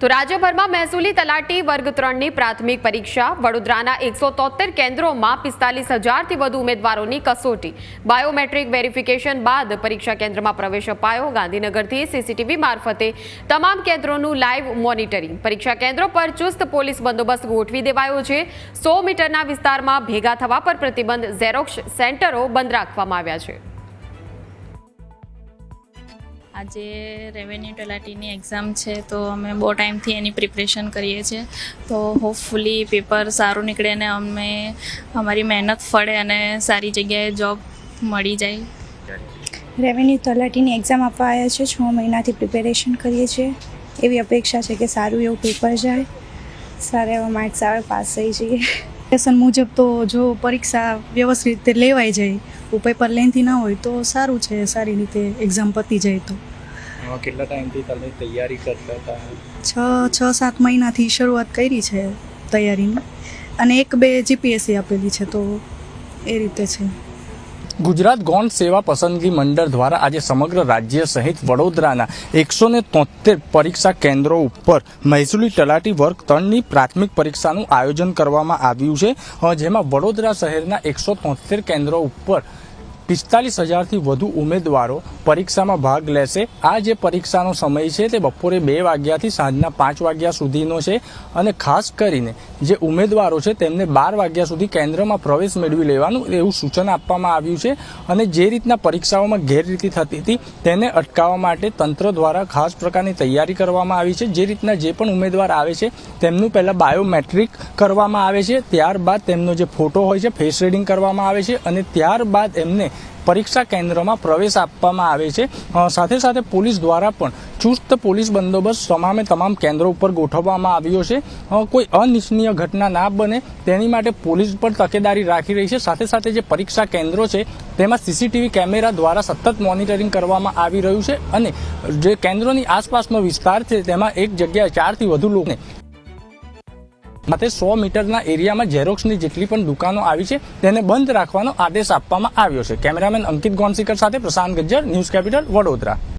તો રાજ્યભરમાં મહેસૂલી તલાટી વર્ગ 3ની પ્રાથમિક પરીક્ષા વડોદરાના 173 કેન્દ્રોમાં 45,000થી વધુ ઉમેદવારોની કસોટી બાયોમેટ્રિક વેરિફિકેશન બાદ પરીક્ષા કેન્દ્રમાં પ્રવેશ અપાયો। ગાંધીનગરથી સીસીટીવી મારફતે તમામ કેન્દ્રોનું લાઈવ મોનિટરિંગ। પરીક્ષા કેન્દ્રો પર ચુસ્ત પોલીસ બંદોબસ્ત ગોઠવી દેવાયો છે। 100 મીટરના વિસ્તારમાં ભેગા થવા પર પ્રતિબંધ। ઝેરોક્સ સેન્ટરો બંધ રાખવામાં આવ્યા છે। આજે રેવન્યુ તલાટીની એક્ઝામ છે તો અમે બહુ ટાઈમથી એની પ્રિપરેશન કરીએ છીએ તો હોપફુલી પેપર સારું નીકળે અને અમે અમારી મહેનત ફળે અને સારી જગ્યાએ જોબ મળી જાય। રેવન્યુ તલાટીની એક્ઝામ આપવા આવ્યા છે। 6 મહિનાથી પ્રિપેરેશન કરીએ છીએ। એવી અપેક્ષા છે કે સારું એવું પેપર જાય, સારા એવા માર્ક્સ આવે, પાસ થઈ જઈએ। લેસન મુજબ તો જો પરીક્ષા વ્યવસ્થિત રીતે લેવાઈ જાય, પેપર લેન્થી ના હોય તો સારું છે, સારી રીતે એક્ઝામ પતી જાય તો। કેટલા ટાઈમથી તમે તૈયારી કરતા હતા? 6-7 મહિનાથી શરૂઆત કરી છે તૈયારીની અને 1-2 જીપીએસસી આપેલી છે તો એ રીતે છે। ગુજરાત ગૌણ સેવા પસંદગી મંડળ દ્વારા આજે સમગ્ર રાજ્ય સહિત વડોદરાના 173 પરીક્ષા કેન્દ્રો ઉપર મહેસૂલી તલાટી વર્ગ 3ની પ્રાથમિક પરીક્ષાનું આયોજન કરવામાં આવ્યું છે, જેમાં વડોદરા શહેરના 173 કેન્દ્રો ઉપર 45,000થી વધુ ઉમેદવારો પરીક્ષામાં ભાગ લેશે। આ જે પરીક્ષાનો સમય છે તે બપોરે 2 વાગ્યાથી સાંજના 5 વાગ્યા સુધીનો છે અને ખાસ કરીને જે ઉમેદવારો છે તેમને 12 વાગ્યા સુધી કેન્દ્રમાં પ્રવેશ મેળવી લેવાનું એવું સૂચન આપવામાં આવ્યું છે। અને જે રીતના પરીક્ષાઓમાં ગેરરીતિ થતી હતી તેને અટકાવવા માટે તંત્ર દ્વારા ખાસ પ્રકારની તૈયારી કરવામાં આવી છે। જે રીતના જે પણ ઉમેદવાર આવે છે તેમનું પહેલાં બાયોમેટ્રિક કરવામાં આવે છે, ત્યારબાદ તેમનો જે ફોટો હોય છે ફેસ રીડિંગ કરવામાં આવે છે અને ત્યારબાદ એમને પરીક્ષા કેન્દ્રમાં પ્રવેશ આપવામાં આવે છે। સાથે સાથે પોલીસ દ્વારા પણ ચુસ્ત પોલીસ બંદોબસ્ત તમામ કેન્દ્રો ઉપર ગોઠવવામાં આવ્યો છે। કોઈ અનિચ્છનીય ઘટના ના બને તેની માટે પોલીસ પણ તકેદારી રાખી રહી છે। સાથે સાથે જે પરીક્ષા કેન્દ્રો છે તેમાં સીસીટીવી કેમેરા દ્વારા સતત મોનિટરિંગ કરવામાં આવી રહ્યું છે અને જે કેન્દ્રોની આસપાસનો વિસ્તાર છે તેમાં એક જગ્યાએ 4થી વધુ લોકોને માટે 100 મીટરના એરિયામાં ઝેરોક્સની જેટલી પણ દુકાનો આવી છે તેને બંધ રાખવાનો આદેશ આપવામાં આવ્યો છે। કેમેરામેન અંકિત ગોંસીકર સાથે પ્રશાંત ગજ્જર, ન્યૂઝ કેપિટલ, વડોદરા।